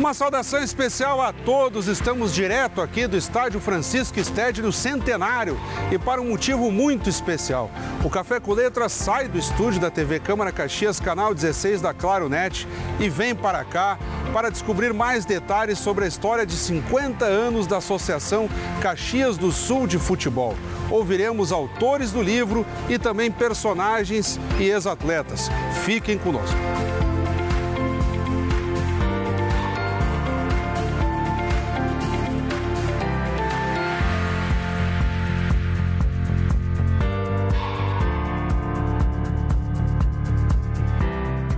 Uma saudação especial a todos. Estamos direto aqui do Estádio Francisco Stede no Centenário e para um motivo muito especial. O Café com Letras sai do estúdio da TV Câmara Caxias, canal 16 da Claro Net, e vem para cá para descobrir mais detalhes sobre a história de 50 anos da Associação Caxias do Sul de Futebol. Ouviremos autores do livro e também personagens e ex-atletas. Fiquem conosco.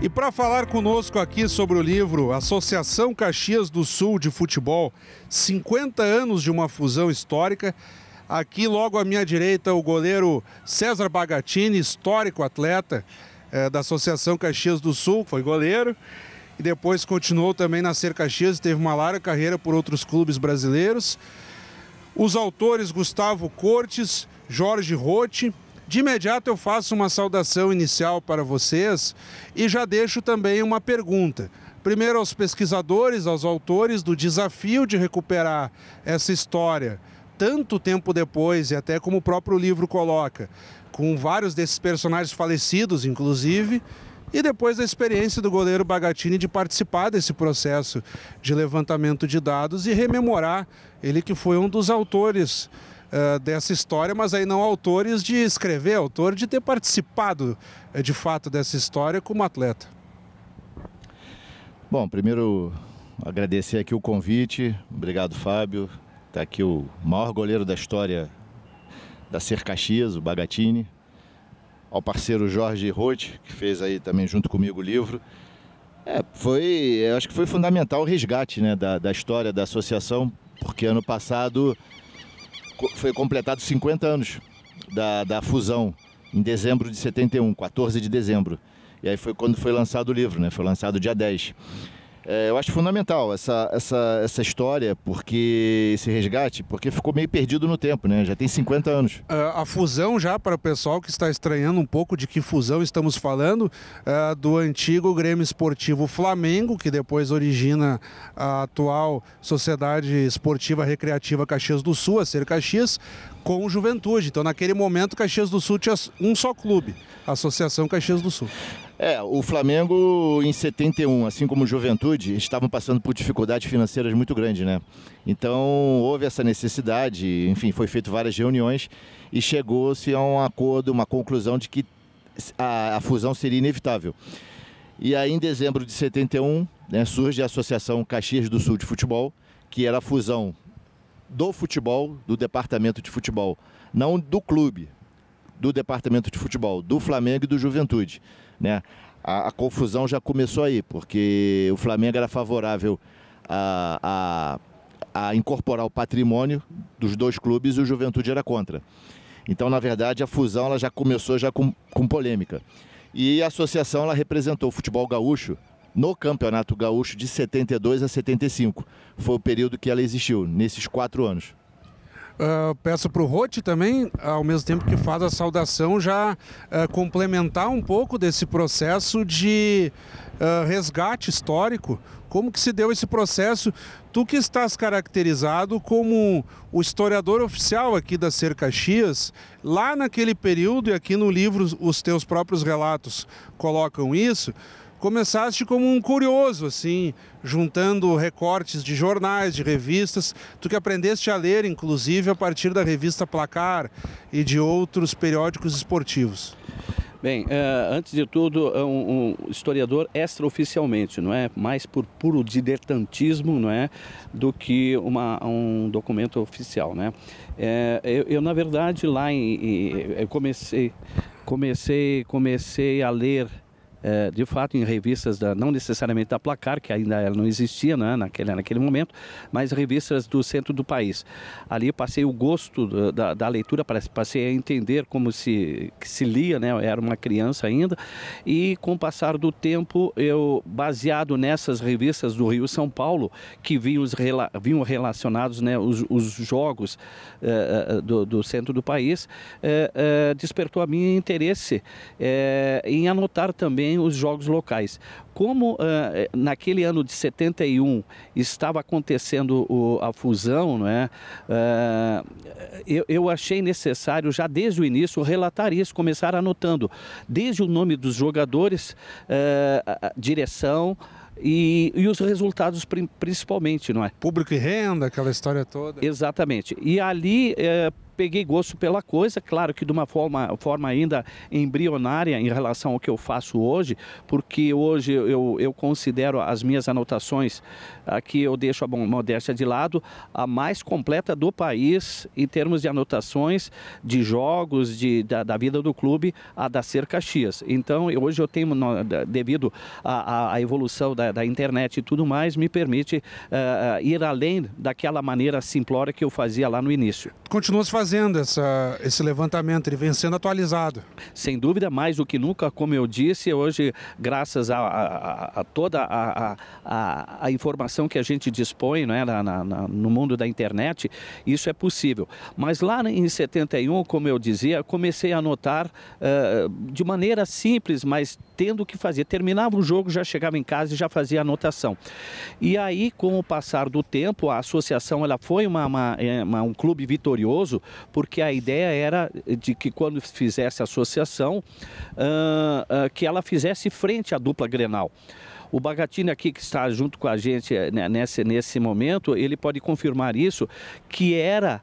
E para falar conosco aqui sobre o livro Associação Caxias do Sul de Futebol, 50 anos de uma fusão histórica, aqui logo à minha direita o goleiro César Bagatini, histórico atleta da Associação Caxias do Sul, foi goleiro e depois continuou também na Ser Caxias e teve uma larga carreira por outros clubes brasileiros. Os autores Gustavo Cortes, Jorge Rotti. De imediato eu faço uma saudação inicial para vocês e já deixo também uma pergunta. Primeiro aos pesquisadores, aos autores do desafio de recuperar essa história, tanto tempo depois e até como o próprio livro coloca, com vários desses personagens falecidos, inclusive, e depois da experiência do goleiro Bagatini de participar desse processo de levantamento de dados e rememorar, ele que foi um dos autores dessa história, mas aí não autores de escrever, autor de ter participado de fato dessa história como atleta. Bom, primeiro agradecer aqui o convite, obrigado Fábio, está aqui o maior goleiro da história da Ser Caxias, o Bagatini, ao parceiro Jorge Rotti, que fez aí também junto comigo o livro. Acho que foi fundamental o resgate, né, da história da associação, porque ano passado foi completado 50 anos da fusão, em dezembro de 71, 14 de dezembro. E aí foi quando foi lançado o livro, né? Foi lançado dia 10. Eu acho fundamental essa história, porque esse resgate, porque ficou meio perdido no tempo, né? Já tem 50 anos. A fusão, já para o pessoal que está estranhando um pouco de que fusão estamos falando, do antigo Grêmio Esportivo Flamengo, que depois origina a atual Sociedade Esportiva Recreativa Caxias do Sul, a Ser Caxias, com o Juventude. Então, naquele momento, Caxias do Sul tinha um só clube, a Associação Caxias do Sul. O Flamengo em 71, assim como o Juventude, estavam passando por dificuldades financeiras muito grandes, né? Então houve essa necessidade, enfim, foi feito várias reuniões e chegou-se a um acordo, uma conclusão de que a fusão seria inevitável. E aí em dezembro de 71, né, surge a Associação Caxias do Sul de Futebol, que era a fusão do futebol, do departamento de futebol, não do clube, do departamento de futebol, do Flamengo e do Juventude. Né? A confusão já começou aí, porque o Flamengo era favorável a incorporar o patrimônio dos dois clubes e o Juventude era contra. Então, na verdade, a fusão ela já começou com polêmica. E a associação ela representou o futebol gaúcho no Campeonato Gaúcho de 72 a 75. Foi o período que ela existiu, nesses 4 anos. Peço para o Rotti também, ao mesmo tempo que faz a saudação, já complementar um pouco desse processo de resgate histórico. Como que se deu esse processo? Tu que estás caracterizado como o historiador oficial aqui da Ser Caxias, lá naquele período, e aqui no livro os teus próprios relatos colocam isso, começaste como um curioso, assim, juntando recortes de jornais, de revistas, tu que aprendeste a ler, inclusive, a partir da revista Placar e de outros periódicos esportivos. Bem, antes de tudo, um historiador extraoficialmente, não é? Mais por puro diletantismo, não é? Do que um documento oficial, né? Eu na verdade, lá eu comecei a ler de fato em revistas, não necessariamente da Placar, que ainda ela não existia, né, naquele momento, mas revistas do centro do país. Ali passei o gosto da leitura, passei a entender como se lia, né, eu era uma criança ainda, e com o passar do tempo, eu, baseado nessas revistas do Rio e São Paulo, que vinham relacionados, né, os jogos do centro do país, despertou a minha interesse em anotar também também os jogos locais. Como naquele ano de 71 estava acontecendo a fusão, não é? Eu achei necessário, já desde o início, relatar isso, começar anotando, desde o nome dos jogadores, a direção e os resultados principalmente, não é? Público e renda, aquela história toda. Exatamente. E ali peguei gosto pela coisa, claro que de uma forma ainda embrionária em relação ao que eu faço hoje, porque hoje eu considero as minhas anotações, aqui eu deixo a modéstia de lado, a mais completa do país em termos de anotações de jogos, da vida do clube, a da Ser Caxias. Então hoje eu tenho, devido à evolução da internet e tudo mais, me permite ir além daquela maneira simplória que eu fazia lá no início. Continua se fazendo esse levantamento, ele vem sendo atualizado. Sem dúvida, mais do que nunca, como eu disse, hoje, graças a toda a informação que a gente dispõe, né, no mundo da internet, isso é possível. Mas lá em 71, como eu dizia, comecei a anotar de maneira simples, mas tendo que fazer. Terminava o jogo, já chegava em casa e já fazia a anotação. E aí, com o passar do tempo, a associação ela foi um clube vitorioso, porque a ideia era de que quando fizesse a associação, que ela fizesse frente à dupla Grenal. O Bagatini aqui, que está junto com a gente nesse momento, ele pode confirmar isso, que era,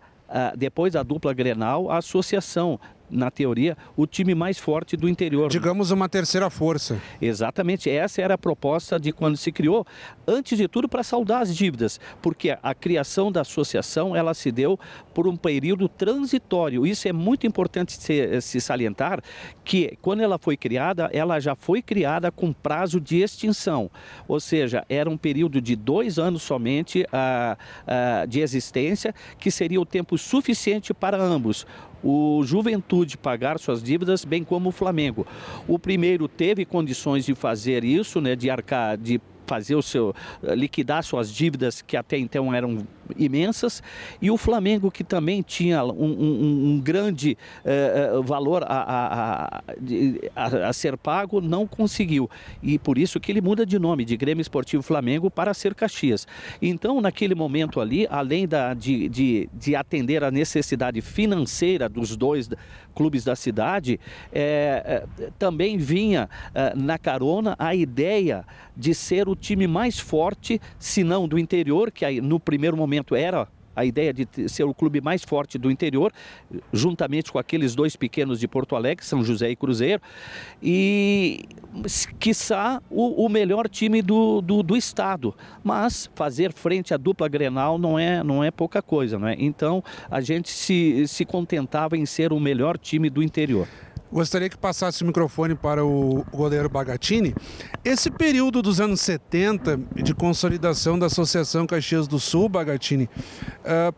depois da dupla Grenal, a associação, na teoria, o time mais forte do interior. Digamos uma terceira força. Exatamente, essa era a proposta de quando se criou, antes de tudo para saldar as dívidas, porque a criação da associação, ela se deu por um período transitório. Isso é muito importante se salientar, que quando ela foi criada, ela já foi criada com prazo de extinção, ou seja, era um período de 2 anos somente de existência, que seria o tempo suficiente para ambos, o Juventude pagar suas dívidas, bem como o Flamengo. O primeiro teve condições de fazer isso, né, de fazer liquidar suas dívidas, que até então eram imensas, e o Flamengo, que também tinha um grande valor a ser pago, não conseguiu, e por isso que ele muda de nome, de Grêmio Esportivo Flamengo para Ser Caxias. Então, naquele momento ali, além de atender a necessidade financeira dos dois clubes da cidade, também vinha na carona a ideia de ser o time mais forte, se não do interior, que aí, no primeiro momento era a ideia de ser o clube mais forte do interior, juntamente com aqueles 2 pequenos de Porto Alegre, São José e Cruzeiro, e quiçá o melhor time do estado. Mas fazer frente à dupla Grenal não é pouca coisa, não é? Então a gente se contentava em ser o melhor time do interior. Gostaria que passasse o microfone para o goleiro Bagatini. Esse período dos anos 70 de consolidação da Associação Caxias do Sul, Bagatini,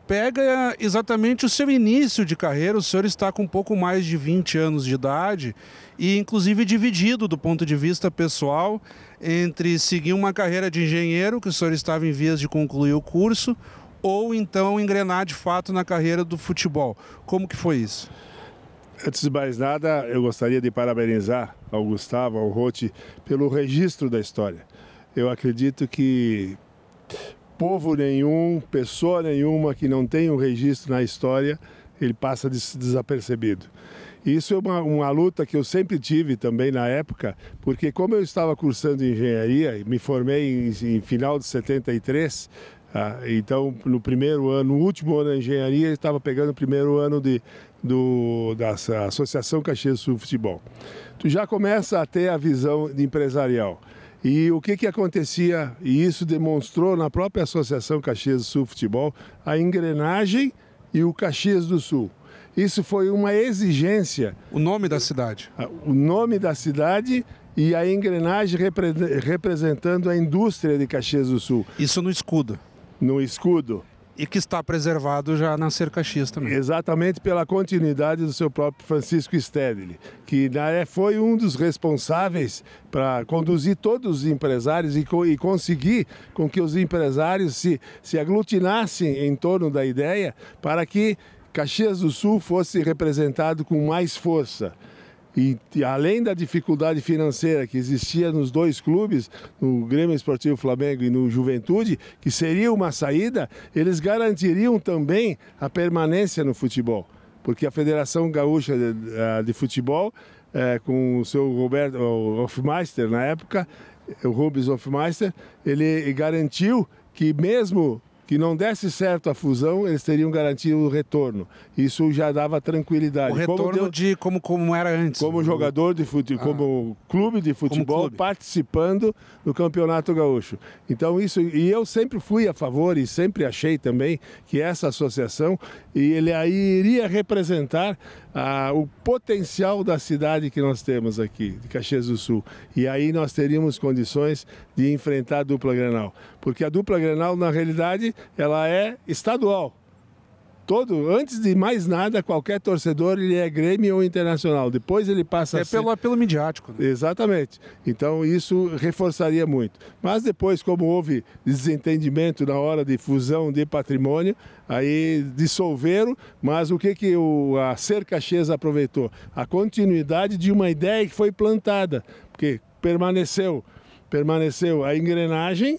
pega exatamente o seu início de carreira. O senhor está com um pouco mais de 20 anos de idade e inclusive dividido do ponto de vista pessoal entre seguir uma carreira de engenheiro, que o senhor estava em vias de concluir o curso, ou então engrenar de fato na carreira do futebol. Como que foi isso? Antes de mais nada, eu gostaria de parabenizar ao Gustavo, ao Rotti, pelo registro da história. Eu acredito que povo nenhum, pessoa nenhuma que não tem um registro na história, ele passa desapercebido. Isso é uma luta que eu sempre tive também na época, porque como eu estava cursando engenharia, me formei em final de 73, então no primeiro ano, no último ano da engenharia, eu estava pegando o primeiro ano da Associação Caxias do Sul Futebol. Tu já começa a ter a visão empresarial. E o que acontecia, e isso demonstrou na própria Associação Caxias do Sul Futebol, a engrenagem e o Caxias do Sul. Isso foi uma exigência. O nome da cidade. O nome da cidade e a engrenagem representando a indústria de Caxias do Sul. Isso no escudo. No escudo. E que está preservado já na Ser Caxias também. Exatamente pela continuidade do seu próprio Francisco Stedley, que foi um dos responsáveis para conduzir todos os empresários e conseguir com que os empresários se aglutinassem em torno da ideia para que Caxias do Sul fosse representado com mais força. E além da dificuldade financeira que existia nos dois clubes, no Grêmio Esportivo Flamengo e no Juventude, que seria uma saída, eles garantiriam também a permanência no futebol. Porque a Federação Gaúcha de Futebol, com o seu Roberto Hofmeister na época, o Rubens Hofmeister, ele garantiu que mesmo que não desse certo a fusão, eles teriam garantido o retorno. Isso já dava tranquilidade. O retorno como era antes. Como jogador de futebol, como clube de futebol, participando do Campeonato Gaúcho. Então isso, e eu sempre fui a favor e sempre achei também que essa associação, ele aí iria representar o potencial da cidade que nós temos aqui, de Caxias do Sul. E aí nós teríamos condições de enfrentar a dupla Grenal. Porque a dupla Grenal, na realidade, ela é estadual. Antes de mais nada, qualquer torcedor ele é Grêmio ou Internacional. Depois ele passa a ser... pelo midiático. Né? Exatamente. Então isso reforçaria muito. Mas depois, como houve desentendimento na hora de fusão de patrimônio, aí dissolveram, mas o que a Ser Caxias aproveitou? A continuidade de uma ideia que foi plantada, porque permaneceu a engrenagem,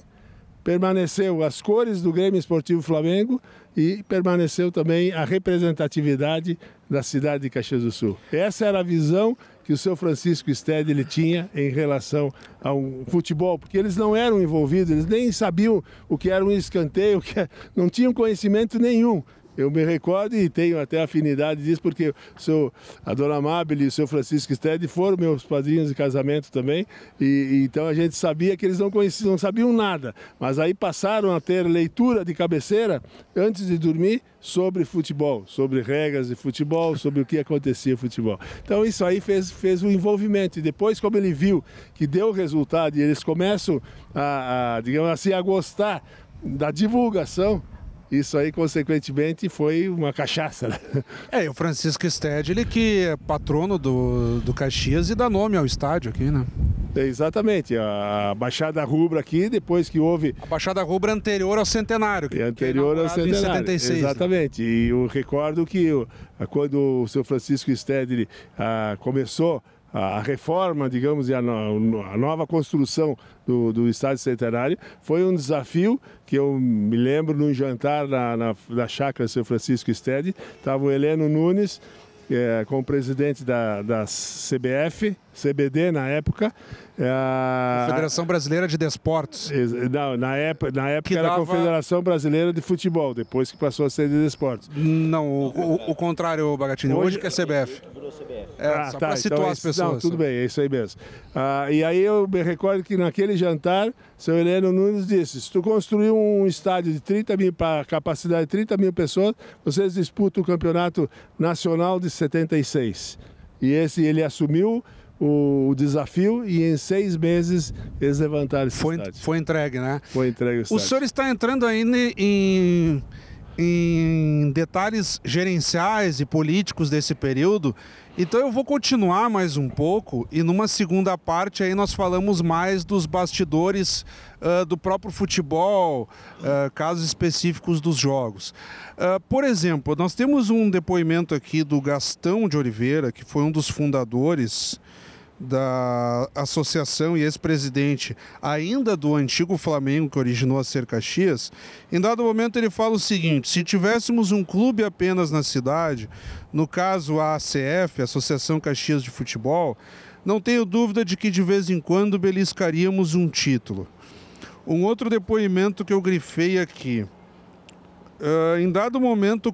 permaneceu as cores do Grêmio Esportivo Flamengo e permaneceu também a representatividade da cidade de Caxias do Sul. Essa era a visão que o seu Francisco Stede ele tinha em relação ao futebol, porque eles não eram envolvidos, eles nem sabiam o que era um escanteio, não tinham conhecimento nenhum. Eu me recordo e tenho até afinidade disso, porque a dona Amabile e o seu Francisco Stede foram meus padrinhos de casamento também, e então a gente sabia que eles não sabiam nada, mas aí passaram a ter leitura de cabeceira antes de dormir sobre futebol, sobre regras de futebol, sobre o que acontecia no futebol. Então isso aí fez o envolvimento, e depois como ele viu que deu resultado e eles começam digamos assim, a gostar da divulgação, isso aí, consequentemente, foi uma cachaça. Né? E o Francisco Stede, ele que é patrono do Caxias e dá nome ao estádio aqui, né? Exatamente. A Baixada Rubra aqui, depois que houve... A Baixada Rubra anterior ao centenário. Anterior ao centenário, em 76. Exatamente. Né? E eu recordo que quando o seu Francisco Stede começou a reforma, digamos, e a nova construção do Estádio Centenário, foi um desafio que eu me lembro num jantar da chácara do seu Francisco Stede, estava o Heleno Nunes, como presidente da CBD na época. Confederação Brasileira de Desportos. Não, na época era a Confederação Brasileira de Futebol, depois que passou a ser de Desportos. Não, o contrário, Bagatini. Hoje que é CBF. Só para situar então as pessoas. Não, tudo bem, é isso aí mesmo. E aí eu me recordo que naquele jantar, seu Heleno Nunes disse, se tu construir um estádio de 30 mil, para capacidade de 30 mil pessoas, vocês disputam o Campeonato Nacional de 76. E ele assumiu o desafio e em 6 meses eles levantaram esse estádio. Foi entregue, né? Foi entregue o estádio. O senhor está entrando ainda em detalhes gerenciais e políticos desse período, então eu vou continuar mais um pouco e numa segunda parte aí nós falamos mais dos bastidores do próprio futebol, casos específicos dos jogos. Por exemplo, nós temos um depoimento aqui do Gastão de Oliveira, que foi um dos fundadores da associação e ex-presidente ainda do antigo Flamengo, que originou a Ser Caxias. Em dado momento ele fala o seguinte: se tivéssemos um clube apenas na cidade, no caso a ACF, Associação Caxias de Futebol, não tenho dúvida de que de vez em quando beliscaríamos um título. Um outro depoimento que eu grifei aqui, em dado momento o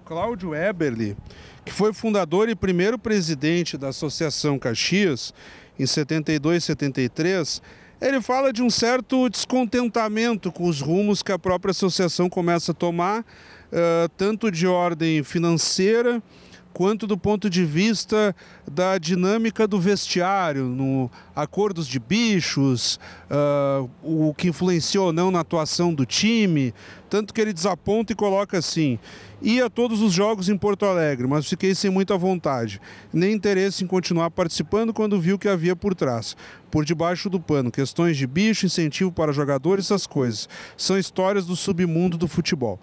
Cláudio Eberle, que foi fundador e primeiro presidente da Associação Caxias, em 72 e 73, ele fala de um certo descontentamento com os rumos que a própria associação começa a tomar, tanto de ordem financeira, quanto do ponto de vista da dinâmica do vestiário, no acordos de bichos, o que influenciou ou não na atuação do time, tanto que ele desaponta e coloca assim: ia a todos os jogos em Porto Alegre, mas fiquei sem muita vontade, nem interesse em continuar participando quando vi o que havia por trás, por debaixo do pano, questões de bicho, incentivo para jogadores, essas coisas, são histórias do submundo do futebol.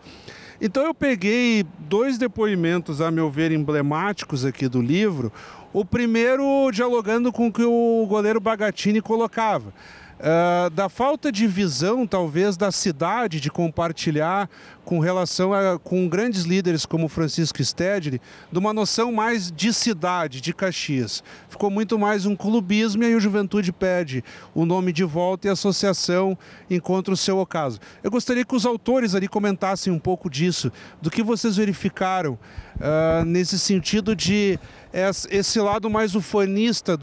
Então eu peguei 2 depoimentos, a meu ver, emblemáticos aqui do livro. O primeiro dialogando com o que o goleiro Bagatini colocava. Da falta de visão, talvez, da cidade de compartilhar com relação com grandes líderes como Francisco Stedley, de uma noção mais de cidade, de Caxias. Ficou muito mais um clubismo e aí o Juventude pede o nome de volta e a associação encontra o seu ocaso. Eu gostaria que os autores ali comentassem um pouco disso, do que vocês verificaram nesse sentido de esse lado mais ufanista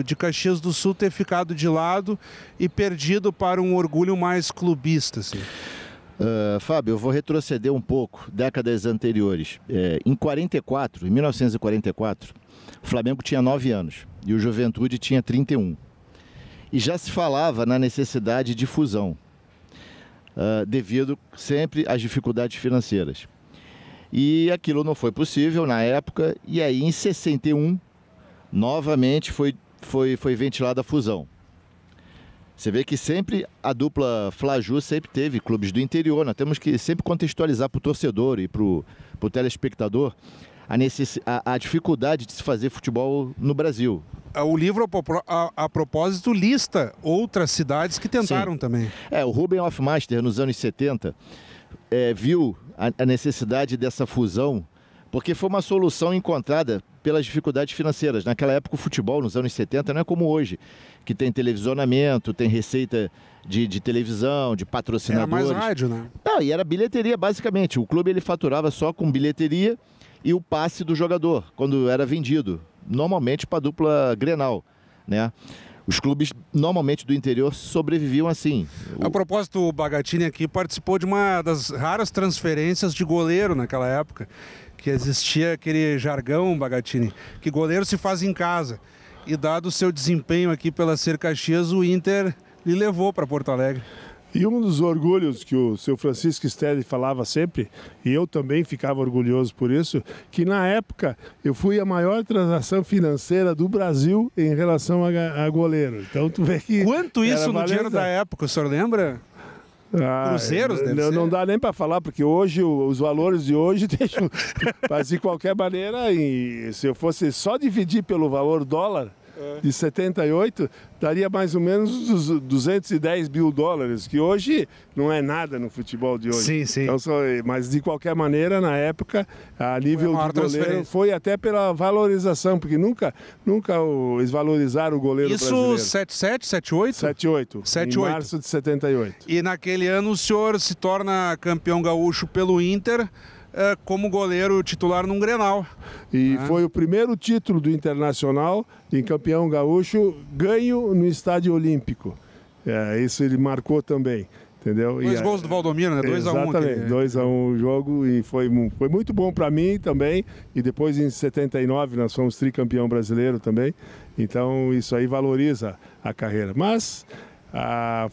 de Caxias do Sul ter ficado de lado e perdido para um orgulho mais clubista, assim. Fábio, eu vou retroceder um pouco, décadas anteriores. Em 1944, o Flamengo tinha 9 anos e o Juventude tinha 31. E já se falava na necessidade de fusão, devido sempre às dificuldades financeiras. E aquilo não foi possível na época, e aí em 61, novamente foi ventilada a fusão. Você vê que sempre a dupla Flaju sempre teve clubes do interior. Nós temos que sempre contextualizar para o torcedor e para o telespectador a dificuldade de se fazer futebol no Brasil. O livro, a propósito, lista outras cidades que tentaram também. O Ruben Hofmeister, nos anos 70, viu a necessidade dessa fusão, porque foi uma solução encontrada pelas dificuldades financeiras. Naquela época, o futebol, nos anos 70, não é como hoje, que tem televisionamento, tem receita de televisão, de patrocinadores. Era mais rádio, né? Não, e era bilheteria, basicamente. O clube ele faturava só com bilheteria e o passe do jogador, quando era vendido, normalmente para a dupla Grenal, né? Os clubes, normalmente, do interior sobreviviam assim. A propósito, o Bagatini aqui participou de uma das raras transferências de goleiro naquela época, que existia aquele jargão, Bagatini, que goleiro se faz em casa. E dado o seu desempenho aqui pela Ser Caxias, o Inter lhe levou para Porto Alegre. E um dos orgulhos que o seu Francisco Stedley falava sempre, e eu também ficava orgulhoso por isso, que na época eu fui a maior transação financeira do Brasil em relação a goleiro. Então tu vê que... Quanto isso no dinheiro da época, o senhor lembra? Cruzeiros, deve ser. Não dá nem para falar, porque hoje os valores de hoje deixam... Mas de qualquer maneira, se eu fosse só dividir pelo valor dólar de 78, daria mais ou menos uns 210 mil dólares, que hoje não é nada no futebol de hoje. Sim, sim. Então, mas de qualquer maneira, na época, a nível de goleiro, foi até pela valorização, porque nunca eles valorizaram o goleiro brasileiro. Isso 77, 78? 78, em março de 78. E naquele ano o senhor se torna campeão gaúcho pelo Inter, como goleiro titular num Grenal. E foi o primeiro título do Internacional em campeão gaúcho ganho no Estádio Olímpico. Isso ele marcou também, entendeu? 2 gols do Valdomiro, né? 2-1. Exatamente, 2-1 o jogo, e foi muito bom para mim também. E depois em 79 nós fomos tricampeão brasileiro também. Então isso aí valoriza a carreira. Mas...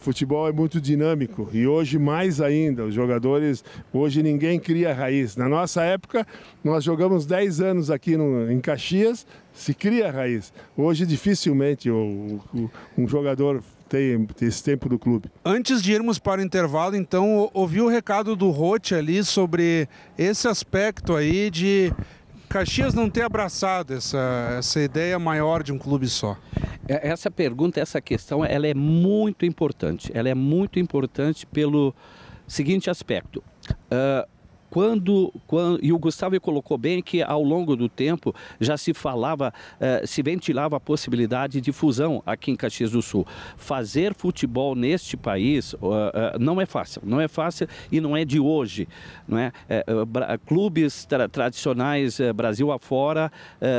futebol é muito dinâmico e hoje mais ainda, os jogadores, hoje ninguém cria raiz. Na nossa época, nós jogamos 10 anos aqui em Caxias, se cria raiz. Hoje dificilmente um jogador tem esse tempo do clube. Antes de irmos para o intervalo, então, ouvi o recado do Roth ali sobre esse aspecto aí de Caxias não ter abraçado essa ideia maior de um clube só. Essa pergunta, essa questão, ela é muito importante. Ela é muito importante pelo seguinte aspecto. E o Gustavo colocou bem que ao longo do tempo já se falava, se ventilava a possibilidade de fusão aqui em Caxias do Sul. Fazer futebol neste país não é fácil e não é de hoje. Não é? Clubes tradicionais Brasil afora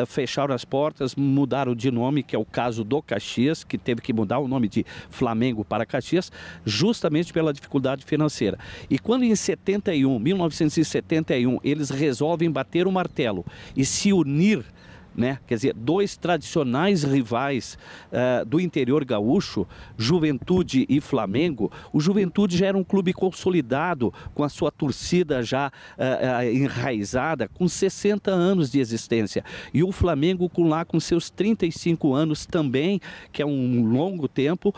fecharam as portas, mudaram de nome, que é o caso do Caxias, que teve que mudar o nome de Flamengo para Caxias, justamente pela dificuldade financeira. E quando em 1971, eles resolvem bater o martelo e se unir né? Quer dizer, dois tradicionais rivais do interior gaúcho, Juventude e Flamengo. O Juventude já era um clube consolidado, com a sua torcida já enraizada, com 60 anos de existência. E o Flamengo com seus 35 anos também, que é um longo tempo,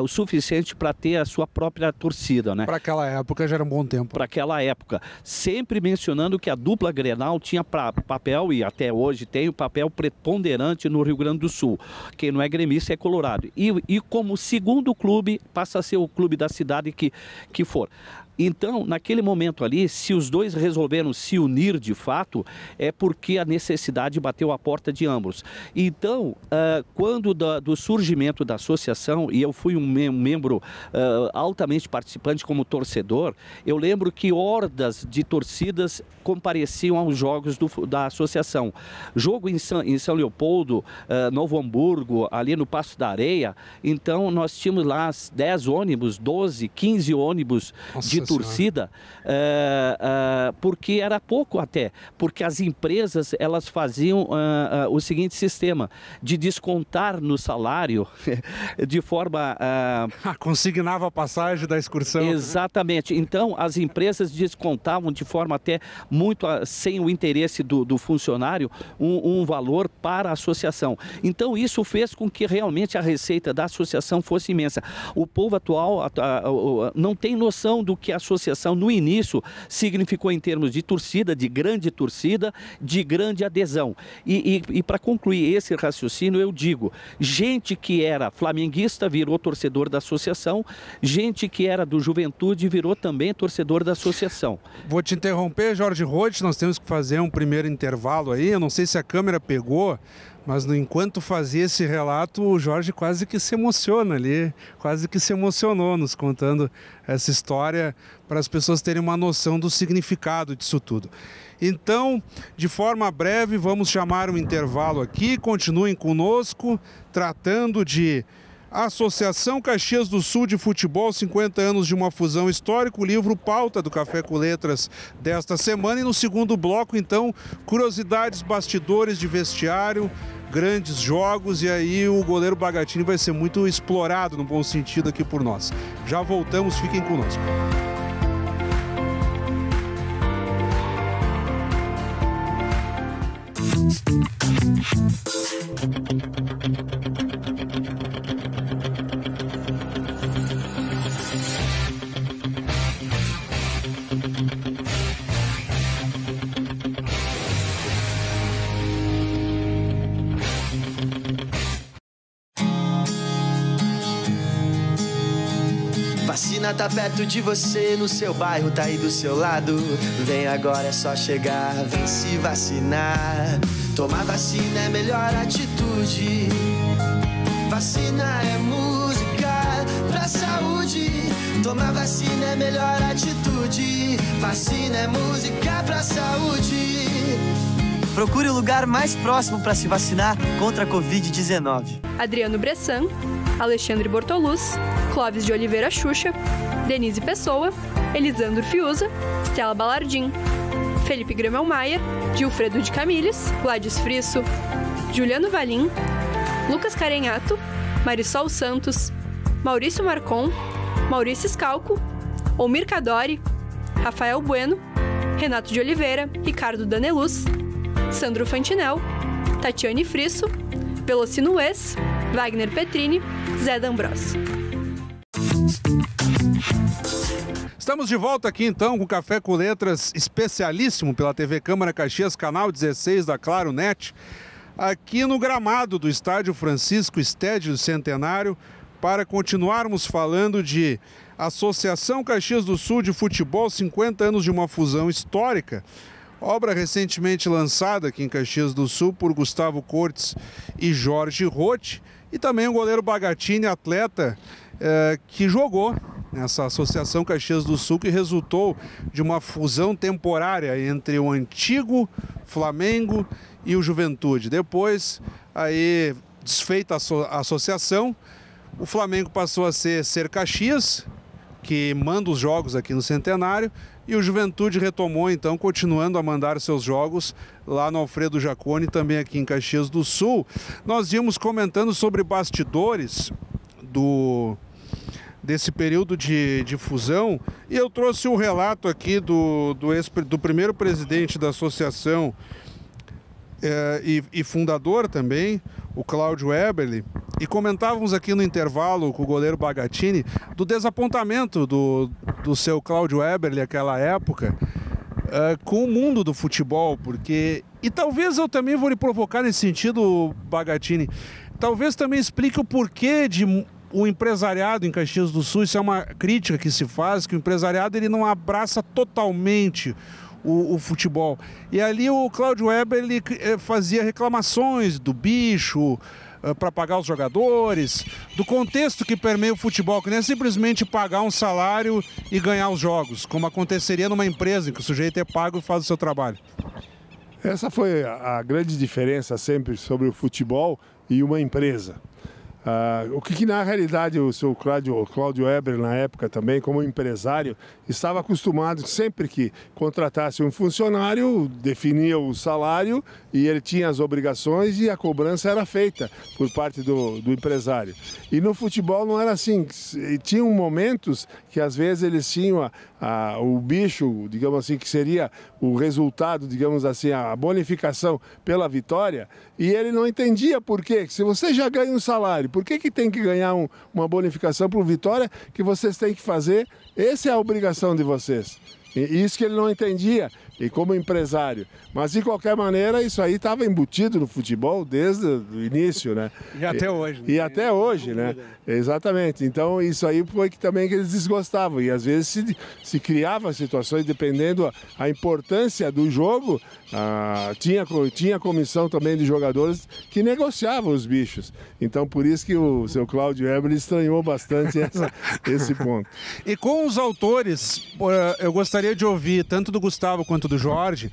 o suficiente para ter a sua própria torcida, né? Para aquela época já era um bom tempo. Para aquela época. Sempre mencionando que a dupla Grenal tinha papel, e até hoje tem o papel preponderante no Rio Grande do Sul. Quem não é gremista é colorado. E como segundo clube, passa a ser o clube da cidade que for. Então, naquele momento ali, se os dois resolveram se unir de fato, é porque a necessidade bateu a porta de ambos. Então, quando do surgimento da associação, e eu fui um membro altamente participante como torcedor, eu lembro que hordas de torcidas compareciam aos jogos da associação. Jogo em São Leopoldo, Novo Hamburgo, ali no Passo da Areia, então nós tínhamos lá 10 ônibus, 12, 15 ônibus de torcida, porque era pouco até, porque as empresas elas faziam o seguinte sistema, de descontar no salário de forma... Consignava a passagem da excursão. Exatamente, então as empresas descontavam de forma até muito sem o interesse do funcionário um valor para a associação. Então isso fez com que realmente a receita da associação fosse imensa. O povo atual não tem noção do que a associação no início significou em termos de torcida, de grande adesão. E para concluir esse raciocínio, eu digo, gente que era flamenguista virou torcedor da associação, gente que era do Juventude virou também torcedor da associação. Vou te interromper, Jorge Roth, nós temos que fazer um primeiro intervalo aí, eu não sei se a câmera pegou, mas enquanto fazia esse relato, o Jorge quase que se emociona ali, quase que se emocionou nos contando essa história para as pessoas terem uma noção do significado disso tudo. Então, de forma breve, vamos chamar um intervalo aqui, continuem conosco, tratando de Associação Caxias do Sul de Futebol, 50 anos de uma fusão histórica, o livro pauta do Café com Letras desta semana. E no segundo bloco, então, curiosidades, bastidores de vestiário, grandes jogos, e aí o goleiro Bagatini vai ser muito explorado no bom sentido aqui por nós. Já voltamos, fiquem conosco. Vacina tá perto de você, no seu bairro, tá aí do seu lado. Vem agora, é só chegar, vem se vacinar. Tomar vacina é a melhor atitude. Vacina é música pra saúde. Tomar vacina é a melhor atitude. Vacina é música pra saúde. Procure o lugar mais próximo para se vacinar contra a Covid-19. Adriano Bressan, Alexandre Bortoluz, Clóvis de Oliveira Xuxa, Denise Pessoa, Elisandro Fiuza, Stella Balardim, Felipe Gramelmaier, Gilfredo de Camilhes, Gladys Frisso, Juliano Valim, Lucas Carenhato, Marisol Santos, Maurício Marcon, Maurício Scalco, Omir Cadori, Rafael Bueno, Renato de Oliveira, Ricardo Daneluz, Sandro Fantinel, Tatiane Frisso, Velocino Wes, Wagner Petrini, Zé D'Ambros. Estamos de volta aqui então com o Café com Letras especialíssimo pela TV Câmara Caxias, canal 16 da Claro Net, aqui no gramado do Estádio Francisco Estédio Centenário, para continuarmos falando de Associação Caxias do Sul de Futebol, 50 anos de uma fusão histórica. Obra recentemente lançada aqui em Caxias do Sul por Gustavo Cortes e Jorge Roth, e também o goleiro Bagatini, atleta que jogou nessa Associação Caxias do Sul, que resultou de uma fusão temporária entre o antigo Flamengo e o Juventude. Depois, aí desfeita a associação, o Flamengo passou a ser Caxias, que manda os jogos aqui no Centenário, e o Juventude retomou, então, continuando a mandar seus jogos lá no Alfredo Jaconi, também aqui em Caxias do Sul. Nós íamos comentando sobre bastidores desse período de fusão, e eu trouxe um relato aqui do primeiro presidente da associação e fundador também, o Cláudio Eberle, e comentávamos aqui no intervalo com o goleiro Bagatini do desapontamento do seu Cláudio Eberle naquela época com o mundo do futebol, porque, e talvez eu também vou lhe provocar nesse sentido, Bagatini, talvez também explique o porquê de o empresariado em Caxias do Sul, isso é uma crítica que se faz, que o empresariado ele não abraça totalmente o futebol. E ali o Cláudio Weber ele fazia reclamações do bicho para pagar os jogadores, do contexto que permeia o futebol, que não é simplesmente pagar um salário e ganhar os jogos, como aconteceria numa empresa em que o sujeito é pago e faz o seu trabalho. Essa foi a grande diferença sempre sobre o futebol e uma empresa. O que na realidade o seu Cláudio Weber, na época também, como empresário, estava acostumado sempre que contratasse um funcionário, definia o salário e ele tinha as obrigações e a cobrança era feita por parte do empresário. E no futebol não era assim, tinham momentos que às vezes eles tinham o bicho, digamos assim, que seria o resultado, digamos assim, a bonificação pela vitória, e ele não entendia por quê. Se você já ganha um salário, por que tem que ganhar uma bonificação por vitória que vocês têm que fazer? Essa é a obrigação de vocês. E isso que ele não entendia, e como empresário. Mas, de qualquer maneira, isso aí estava embutido no futebol desde o início, né? E até hoje. E até hoje, né? Exatamente. Então, isso aí foi também que eles desgostavam. E, às vezes, se criava situações, dependendo a importância do jogo, tinha comissão também de jogadores que negociavam os bichos. Então, por isso que o seu Cláudio Weber estranhou bastante esse ponto. E com os autores, eu gostaria de ouvir, tanto do Gustavo quanto do Jorge,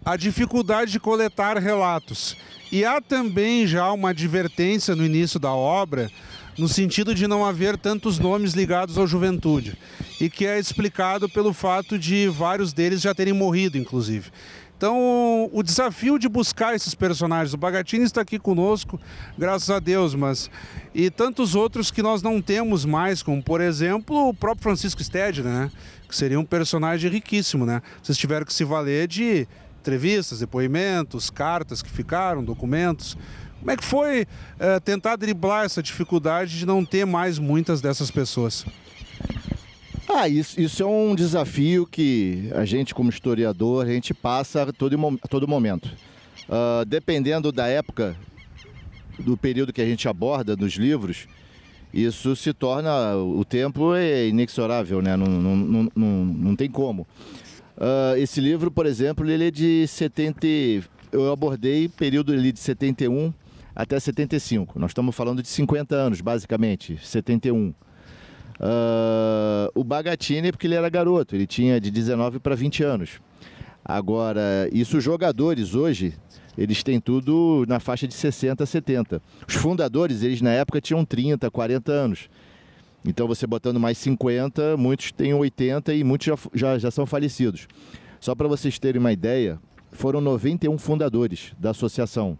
a dificuldade de coletar relatos. E há também já uma advertência no início da obra, no sentido de não haver tantos nomes ligados ao Juventude, e que é explicado pelo fato de vários deles já terem morrido, inclusive. Então, o desafio de buscar esses personagens, o Bagatini está aqui conosco, graças a Deus, e tantos outros que nós não temos mais, como, por exemplo, o próprio Francisco Stedner, né? Que seria um personagem riquíssimo, né? Vocês tiveram que se valer de entrevistas, depoimentos, cartas que ficaram, documentos. Como é que foi tentar driblar essa dificuldade de não ter mais muitas dessas pessoas? Isso é um desafio que a gente, como historiador, a gente passa a todo momento. Dependendo da época, do período que a gente aborda nos livros, isso se torna, o tempo é inexorável, né? Não tem como. Esse livro, por exemplo, ele é de 70, eu abordei período ali de 71 até 75. Nós estamos falando de 50 anos, basicamente, 71. O Bagatini, porque ele era garoto, ele tinha de 19 para 20 anos. Agora, isso os jogadores hoje, eles têm tudo na faixa de 60, 70. Os fundadores, eles na época tinham 30, 40 anos. Então você botando mais 50, muitos têm 80 e muitos já são falecidos. Só para vocês terem uma ideia, foram 91 fundadores da associação,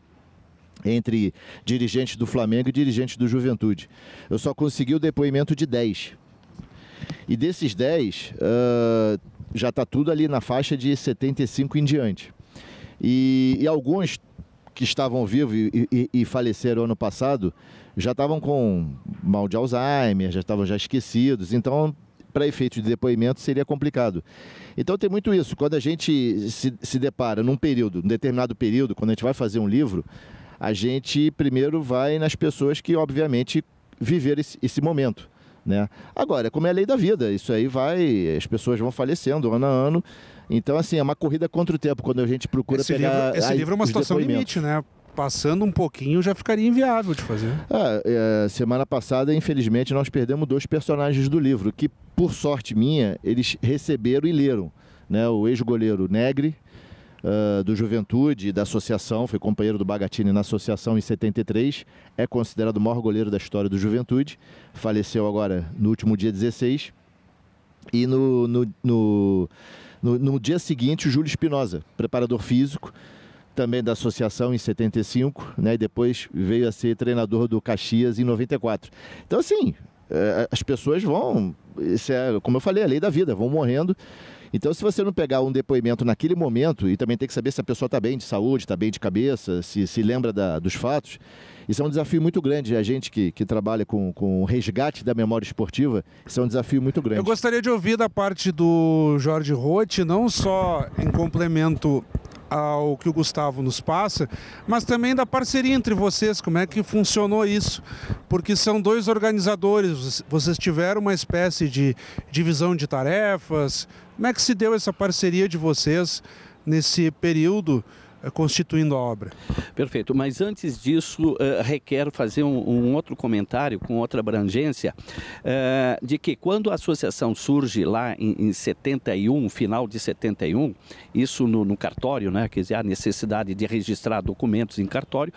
entre dirigentes do Flamengo e dirigentes do Juventude. Eu só consegui o depoimento de 10. E desses 10, já está tudo ali na faixa de 75 em diante. E alguns que estavam vivos e faleceram ano passado, já estavam com mal de Alzheimer, já estavam esquecidos. Então, para efeito de depoimento, seria complicado. Então tem muito isso. Quando a gente se depara num determinado período, quando a gente vai fazer um livro, a gente primeiro vai nas pessoas que, obviamente, viveram esse momento, né? Agora, como é a lei da vida, isso aí as pessoas vão falecendo ano a ano. Então, assim, é uma corrida contra o tempo quando a gente procura pegar esse livro é uma situação limite, né? Passando um pouquinho já ficaria inviável de fazer. Semana passada, infelizmente, nós perdemos 2 personagens do livro, que, por sorte minha, eles receberam e leram, né? O ex-goleiro Negri, do Juventude, da associação, foi companheiro do Bagatini na associação em 73, é considerado o maior goleiro da história do Juventude, faleceu agora no último dia 16, E no dia seguinte, o Júlio Espinosa, preparador físico, também da associação em 75, né? E depois veio a ser treinador do Caxias em 94. Então, assim, as pessoas vão, isso é, como eu falei, a lei da vida, vão morrendo. Então, se você não pegar um depoimento naquele momento, e também tem que saber se a pessoa está bem de saúde, está bem de cabeça, se lembra dos fatos, isso é um desafio muito grande. A gente que trabalha com o resgate da memória esportiva, isso é um desafio muito grande. Eu gostaria de ouvir da parte do Jorge Roth, não só em complemento ao que o Gustavo nos passa, mas também da parceria entre vocês, como é que funcionou isso? Porque são dois organizadores, vocês tiveram uma espécie de divisão de tarefas, como é que se deu essa parceria de vocês nesse período constituindo a obra? Perfeito, mas antes disso requer fazer um outro comentário com outra abrangência, de que quando a associação surge lá em 71, final de 71, isso no cartório, né, quer dizer, a necessidade de registrar documentos em cartório,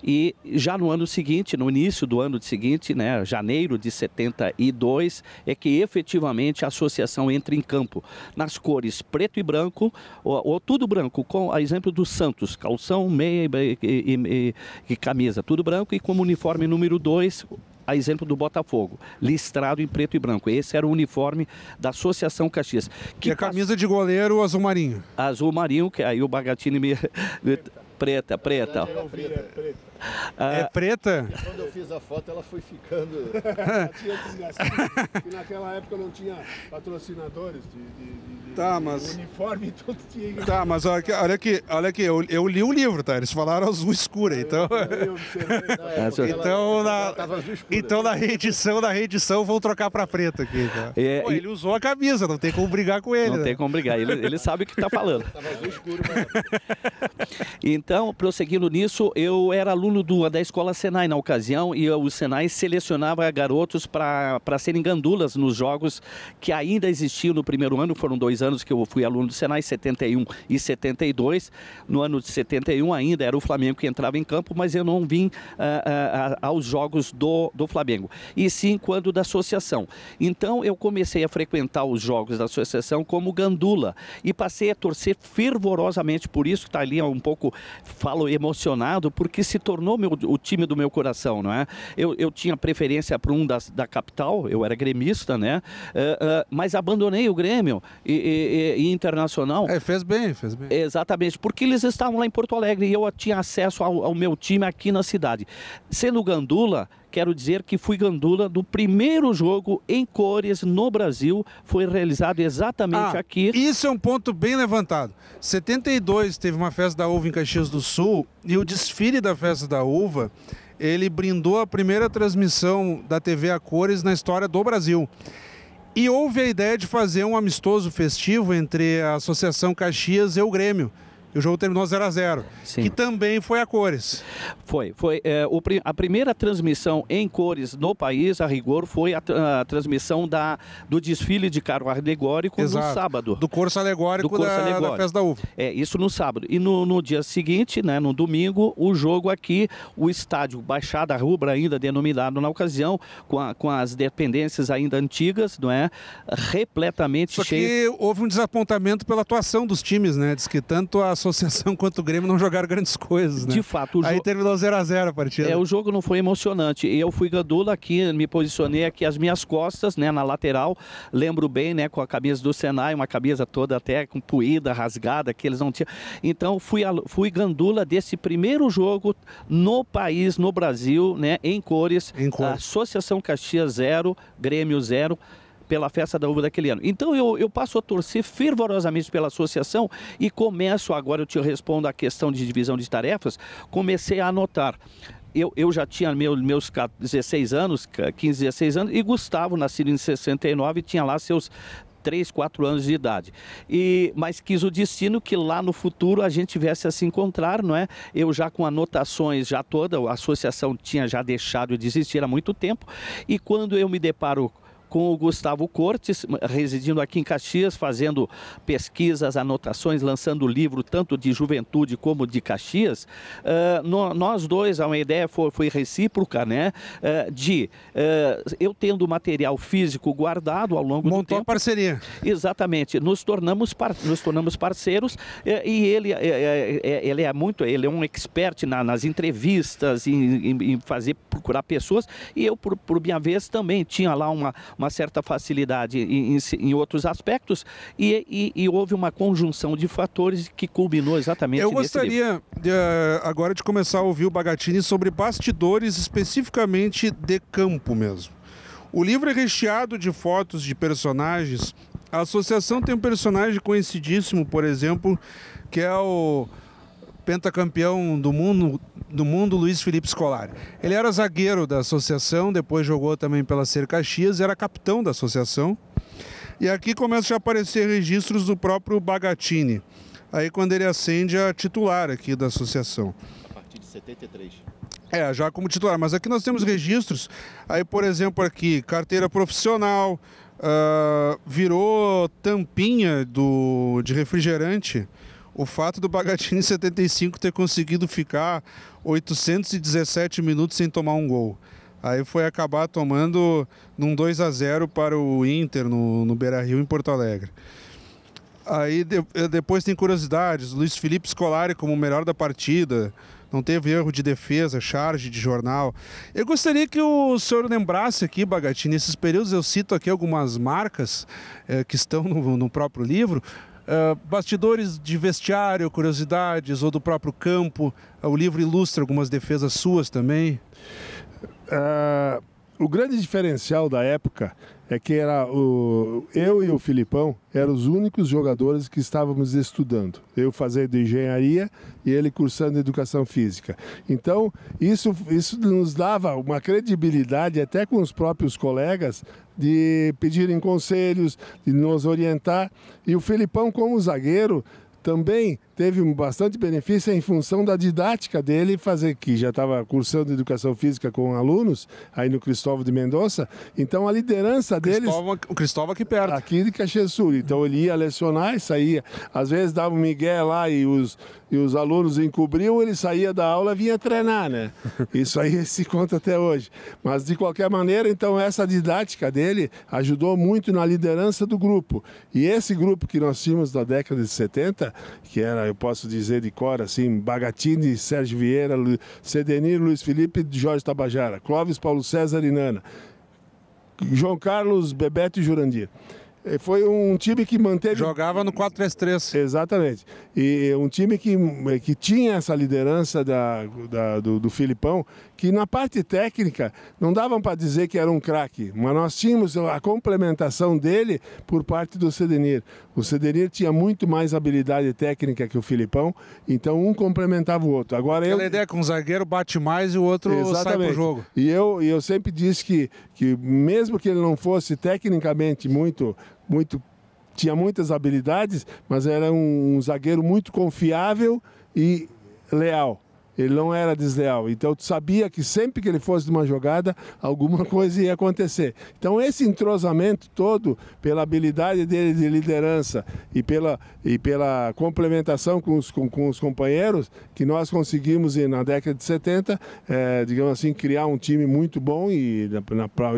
e já no ano seguinte, no início do ano seguinte, né, janeiro de 72, é que efetivamente a associação entra em campo, nas cores preto e branco, ou tudo branco, com a exemplo do Santos, calção, meia e camisa, tudo branco, e como uniforme número 2, a exemplo do Botafogo, listrado em preto e branco. Esse era o uniforme da Associação Caxias. E a camisa de goleiro azul marinho? Azul marinho, que aí o Bagatini me... Preta. É preta? Quando eu fiz a foto, ela foi ficando... E naquela época não tinha patrocinadores Tá, mas... uniforme, tudo tinha... Tá, mas olha aqui, eu li o livro, tá? Eles falaram azul escura, então... Então na reedição vão trocar pra preta aqui, tá? Pô, ele usou a camisa, não tem como brigar com ele. Não tem como brigar, ele sabe o que tá falando. Tava azul escuro, mas... Então, prosseguindo nisso, eu era aluno da Escola Senai na ocasião, e o Senai selecionava garotos para serem gandulas nos jogos que ainda existiam no primeiro ano. Foram 2 anos que eu fui aluno do Senai, 71 e 72. No ano de 71 ainda era o Flamengo que entrava em campo, mas eu não vim aos jogos do Flamengo, e sim quando da associação. Então eu comecei a frequentar os jogos da associação como gandula e passei a torcer fervorosamente, por isso que está ali um pouco, falo emocionado, porque se tornou o time do meu coração, não é? Eu tinha preferência para um da capital, eu era gremista, né? Mas abandonei o Grêmio e Internacional. Fez bem. Exatamente, porque eles estavam lá em Porto Alegre e eu tinha acesso ao meu time aqui na cidade. Sendo gandula, quero dizer que fui gandula do primeiro jogo em cores no Brasil, foi realizado exatamente aqui. Isso é um ponto bem levantado. 72 teve uma festa da uva em Caxias do Sul, e o desfile da festa da uva, ele brindou a primeira transmissão da TV a cores na história do Brasil. E houve a ideia de fazer um amistoso festivo entre a Associação Caxias e o Grêmio. E o jogo terminou 0-0, que também foi a cores. Foi a primeira transmissão em cores no país, a rigor, foi a transmissão do desfile de carro alegórico. Exato. No sábado. Do curso alegórico da Festa da Uva. Isso no sábado. E no dia seguinte, né, no domingo, o jogo aqui, o estádio Baixada Rubra, ainda denominado na ocasião, com as dependências ainda antigas, não é? Repletamente cheio. Só que houve um desapontamento pela atuação dos times, né? Diz que tanto a Associação quanto o Grêmio não jogaram grandes coisas, né? De fato. Aí terminou 0-0 a partida. O jogo não foi emocionante. Eu fui gandula aqui, me posicionei aqui às minhas costas, né, na lateral. Lembro bem, né, com a camisa do Senai, uma camisa toda até com poída, rasgada, que eles não tinham. Então, fui gandula desse primeiro jogo no país, no Brasil, né, em cores. Associação Caxias 0, Grêmio 0. Pela festa da uva daquele ano. Então eu passo a torcer fervorosamente pela associação e começo, agora eu te respondo a questão de divisão de tarefas, comecei a anotar. Eu já tinha meus 16 anos, 15, 16 anos, e Gustavo, nascido em 69, tinha lá seus 3, 4 anos de idade. Mas quis o destino que lá no futuro a gente viesse a se encontrar, não é? Eu já com anotações já toda, a associação tinha já deixado de existir há muito tempo, e quando eu me deparo com o Gustavo Cortes, residindo aqui em Caxias, fazendo pesquisas, anotações, lançando livro tanto de juventude como de Caxias. Nós dois, uma ideia foi recíproca, né? Eu tendo material físico guardado ao longo do tempo. Montou a parceria. Exatamente. Nos tornamos parceiros e ele é um expert nas entrevistas, em procurar pessoas, e eu, por minha vez, também tinha lá uma certa facilidade em outros aspectos, e houve uma conjunção de fatores que culminou exatamente nesse livro. Eu gostaria agora de começar a ouvir o Bagatini sobre bastidores, especificamente de campo mesmo. O livro é recheado de fotos de personagens. A associação tem um personagem conhecidíssimo, por exemplo, que é o pentacampeão do mundo, Luiz Felipe Scolari. Ele era zagueiro da associação, depois jogou também pela Ser Caxias, era capitão da associação. E aqui começam a aparecer registros do próprio Bagatini. Aí quando ele ascende a titular aqui da associação. A partir de 73. Já como titular. Mas aqui nós temos registros. Aí, por exemplo, aqui, carteira profissional, virou tampinha de refrigerante o fato do Bagatini em 75 ter conseguido ficar 817 minutos sem tomar um gol. Aí foi acabar tomando num 2-0 para o Inter no Beira-Rio, em Porto Alegre. Aí depois tem curiosidades, Luiz Felipe Scolari como o melhor da partida, não teve erro de defesa, charge de jornal. Eu gostaria que o senhor lembrasse aqui, Bagatini, nesses períodos eu cito aqui algumas marcas que estão no próprio livro, bastidores de vestiário, curiosidades ou do próprio campo. O livro ilustra algumas defesas suas também. O grande diferencial da época é que eu e o Filipão eram os únicos jogadores que estávamos estudando. Eu fazendo engenharia e ele cursando educação física. Então, isso nos dava uma credibilidade até com os próprios colegas de pedirem conselhos, de nos orientar. E o Filipão, como zagueiro, também teve bastante benefício em função da didática dele, que já estava cursando educação física com alunos, aí no Cristóvão de Mendonça. Então a liderança deles... O Cristóvão aqui perto. Aqui de Caxias do Sul. Então ele ia lecionar e saía. Às vezes dava um migué lá e os alunos encobriam, ele saía da aula e vinha treinar, né? Isso aí se conta até hoje. Mas de qualquer maneira, então essa didática dele ajudou muito na liderança do grupo. E esse grupo que nós tínhamos na década de 70, que era, eu posso dizer de cor, assim, Bagatini, Sérgio Vieira, Cedenir, Luiz Felipe, Jorge Tabajara, Clóvis, Paulo César e Nana, João Carlos, Bebeto e Jurandir. Foi um time que manteve... Jogava no 4-3-3. Exatamente. E um time que tinha essa liderança do Filipão, que na parte técnica não davam para dizer que era um craque, mas nós tínhamos a complementação dele por parte do Cedenir. O Cedenir tinha muito mais habilidade técnica que o Filipão, então um complementava o outro. Agora Aquela ideia que um zagueiro bate mais e o outro sai pro jogo. E eu sempre disse que mesmo que ele não fosse tecnicamente tinha muitas habilidades, mas era um zagueiro muito confiável e leal. Ele não era desleal. Então, tu sabia que sempre que ele fosse de uma jogada, alguma coisa ia acontecer. Então, esse entrosamento todo, pela habilidade dele de liderança e pela complementação com os companheiros, que nós conseguimos, na década de 70, digamos assim, criar um time muito bom,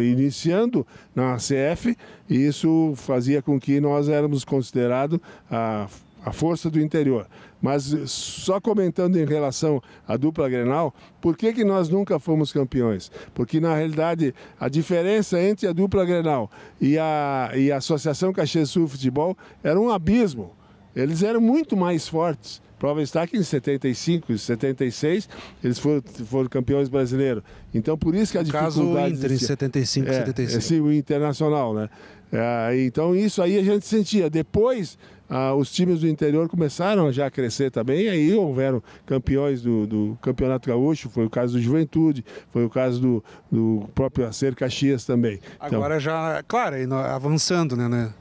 iniciando na CF, e isso fazia com que nós éramos considerados a força do interior. Mas só comentando em relação à dupla Grenal, por que nós nunca fomos campeões? Porque, na realidade, a diferença entre a dupla Grenal e a Associação Caxias do Sul Futebol era um abismo. Eles eram muito mais fortes. Prova está que em 75 e 76 eles foram campeões brasileiros. Então, por isso que a dificuldade... No caso, o Inter em 75 e 76. Sim, o Internacional, né? Então, isso aí a gente sentia. Depois... os times do interior começaram já a crescer também, e aí houveram campeões do Campeonato Gaúcho, foi o caso do Juventude, foi o caso do próprio Ser Caxias também. Agora já, claro, avançando, né?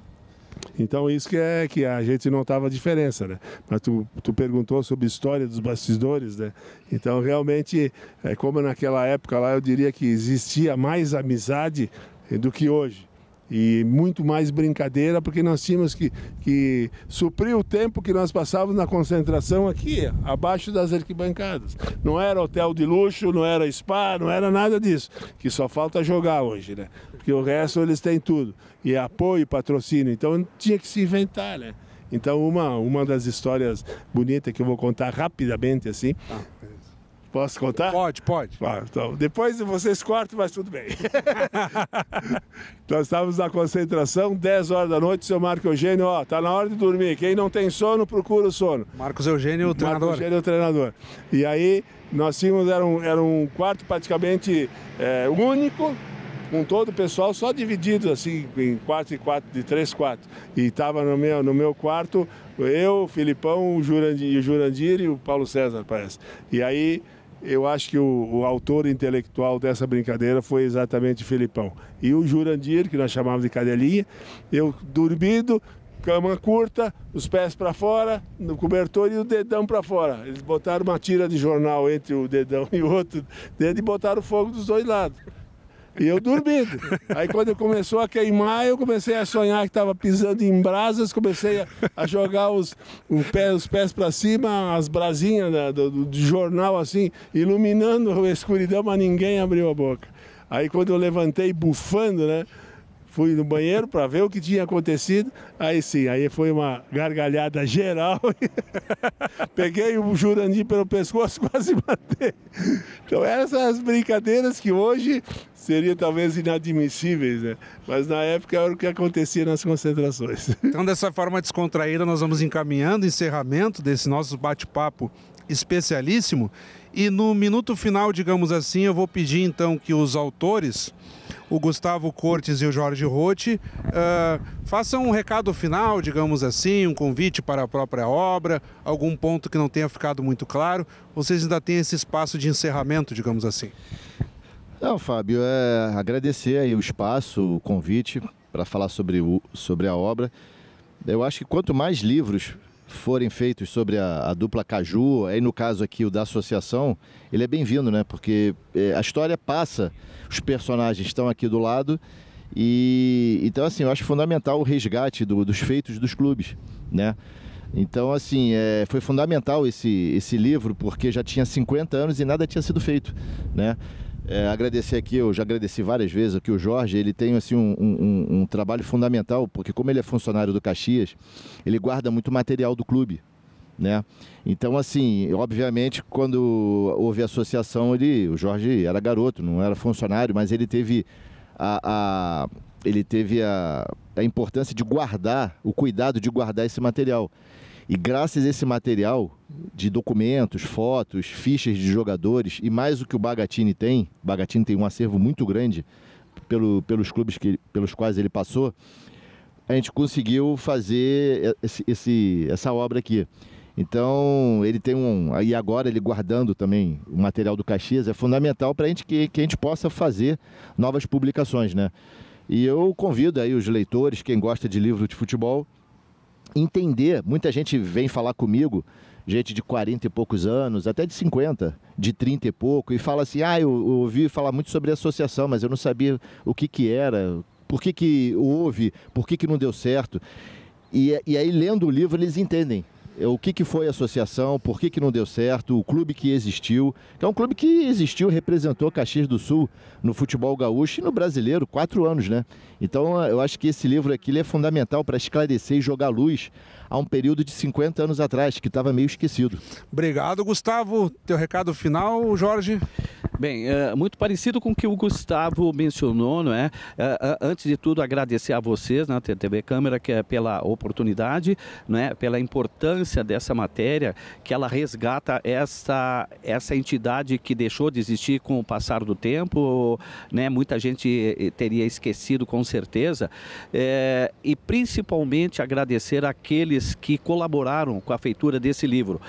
Então isso que a gente notava a diferença, né? Mas tu perguntou sobre a história dos bastidores, né? Então realmente, como naquela época lá, eu diria que existia mais amizade do que hoje. E muito mais brincadeira, porque nós tínhamos que suprir o tempo que nós passávamos na concentração aqui, abaixo das arquibancadas. Não era hotel de luxo, não era spa, não era nada disso, que só falta jogar hoje, né? Porque o resto eles têm tudo, e apoio, patrocínio, então tinha que se inventar, né? Então uma das histórias bonitas que eu vou contar rapidamente assim... Posso contar? Pode. Então, depois vocês cortam, mas tudo bem. Nós estávamos na concentração, 10 horas da noite, o seu Marco Eugênio, tá na hora de dormir. Quem não tem sono, procura o sono. Marcos Eugênio, o treinador. Marcos Eugênio, o treinador. E aí, nós tínhamos, era um quarto praticamente único, com todo o pessoal só dividido assim, em 4 e 4, de 3 quartos. E estava no meu quarto, eu, o Filipão, o Jurandir e o Paulo César, parece. E aí... Eu acho que o autor intelectual dessa brincadeira foi exatamente o Filipão. E o Jurandir, que nós chamávamos de cadelinha, eu dormindo, cama curta, os pés para fora, no cobertor e o dedão para fora. Eles botaram uma tira de jornal entre o dedão e o outro dedo e botaram fogo dos dois lados. E eu dormindo. Aí quando começou a queimar, eu comecei a sonhar que estava pisando em brasas, comecei a jogar os pés para cima, as brasinhas do jornal assim, iluminando a escuridão, mas ninguém abriu a boca. Aí quando eu levantei bufando, né? Fui no banheiro para ver o que tinha acontecido. Aí sim, aí foi uma gargalhada geral. Peguei o Jurandir pelo pescoço, quase matei. Então essas brincadeiras que hoje seriam talvez inadmissíveis, né? Mas na época era o que acontecia nas concentrações. Então dessa forma descontraída nós vamos encaminhando o encerramento desse nosso bate-papo especialíssimo. E no minuto final, digamos assim, eu vou pedir então que os autores, o Gustavo Cortes e o Jorge Rotti, façam um recado final, digamos assim, um convite para a própria obra, algum ponto que não tenha ficado muito claro. Vocês ainda têm esse espaço de encerramento, digamos assim. Não, Fábio, agradecer aí o espaço, o convite para falar sobre a obra. Eu acho que quanto mais livros forem feitos sobre a dupla Caju, aí no caso aqui o da associação, ele é bem-vindo, né? Porque a história passa, os personagens estão aqui do lado e então assim, eu acho fundamental o resgate dos feitos dos clubes, né? Então assim, foi fundamental esse livro porque já tinha 50 anos e nada tinha sido feito, né? Agradecer aqui, eu já agradeci várias vezes aqui o Jorge, ele tem assim, um trabalho fundamental, porque como ele é funcionário do Caxias, ele guarda muito material do clube, né? Então assim, obviamente quando houve a associação, o Jorge era garoto, não era funcionário, mas ele teve a importância de guardar, o cuidado de guardar esse material. E graças a esse material de documentos, fotos, fichas de jogadores e mais o que o Bagatini tem um acervo muito grande pelos clubes pelos quais ele passou, a gente conseguiu fazer essa obra aqui. Então, ele tem aí agora ele guardando também o material do Caxias, é fundamental para que a gente possa fazer novas publicações, né? E eu convido aí os leitores, quem gosta de livro de futebol, entender, muita gente vem falar comigo, gente de 40 e poucos anos, até de 50, de 30 e pouco, e fala assim, eu ouvi falar muito sobre associação, mas eu não sabia o que era, por que houve, por que não deu certo. E aí, lendo o livro, eles entendem o que foi a associação, por que não deu certo, o clube que existiu, que é um clube que existiu, representou Caxias do Sul no futebol gaúcho e no brasileiro, 4 anos, né? Então, eu acho que esse livro aqui ele é fundamental para esclarecer e jogar luz a um período de 50 anos atrás, que estava meio esquecido. Obrigado, Gustavo. Teu recado final, Jorge? Bem, muito parecido com o que o Gustavo mencionou, não é? Antes de tudo, agradecer a vocês, na TV Câmara, que é pela oportunidade, não é? Pela importância dessa matéria, que ela resgata essa entidade que deixou de existir com o passar do tempo, né? Muita gente teria esquecido, com certeza, e principalmente agradecer àqueles que colaboraram com a feitura desse livro,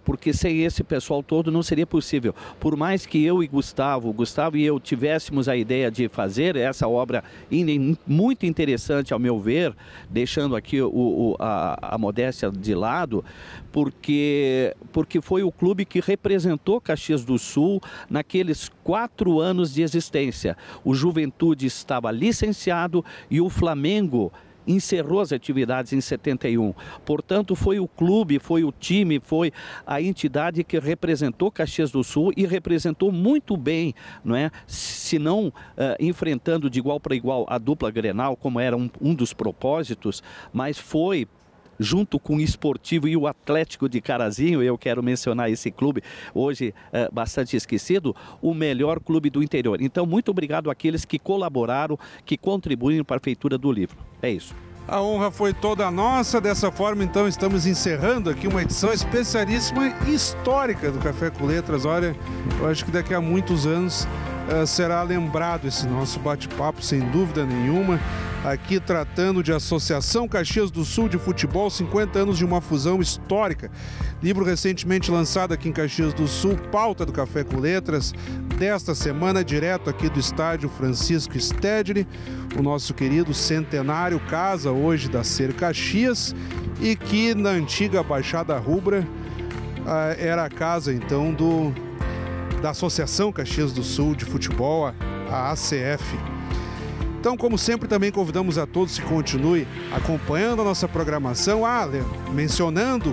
porque sem esse pessoal todo não seria possível. Por mais que eu e Gustavo e eu tivéssemos a ideia de fazer essa obra muito interessante, ao meu ver, deixando aqui a modéstia de lado, porque foi o clube que representou Caxias do Sul naqueles 4 anos de existência. O Juventude estava licenciado e o Flamengo encerrou as atividades em 71. Portanto, foi o clube, foi o time, foi a entidade que representou Caxias do Sul e representou muito bem, não é? Se não enfrentando de igual para igual a dupla Grenal, como era um dos propósitos, mas foi junto com o Esportivo e o Atlético de Carazinho, eu quero mencionar esse clube, hoje bastante esquecido, o melhor clube do interior. Então, muito obrigado àqueles que colaboraram, que contribuem para a feitura do livro. É isso. A honra foi toda nossa. Dessa forma, então, estamos encerrando aqui uma edição especialíssima e histórica do Café com Letras. Olha, eu acho que daqui a muitos anos será lembrado esse nosso bate-papo, sem dúvida nenhuma, aqui tratando de Associação Caxias do Sul de Futebol, 50 anos de uma fusão histórica. Livro recentemente lançado aqui em Caxias do Sul, pauta do Café com Letras, desta semana, direto aqui do estádio Francisco Stedley, o nosso querido centenário, casa hoje da Ser Caxias, e que na antiga Baixada Rubra era a casa, então, da Associação Caxias do Sul de Futebol, a ACF. Então, como sempre, também convidamos a todos que continuem acompanhando a nossa programação. Mencionando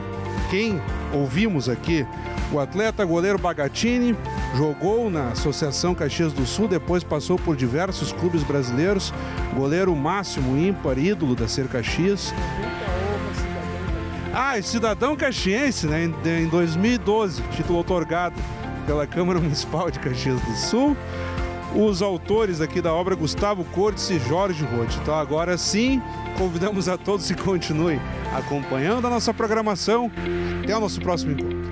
quem ouvimos aqui, o atleta goleiro Bagatini jogou na Associação Caxias do Sul, depois passou por diversos clubes brasileiros, goleiro máximo, ímpar, ídolo da Ser Caxias. E cidadão caxiense, né, em 2012, título outorgado pela Câmara Municipal de Caxias do Sul. Os autores aqui da obra, Gustavo Cortes e Jorge Roth. Então, agora sim, convidamos a todos que continuem acompanhando a nossa programação. Até o nosso próximo encontro.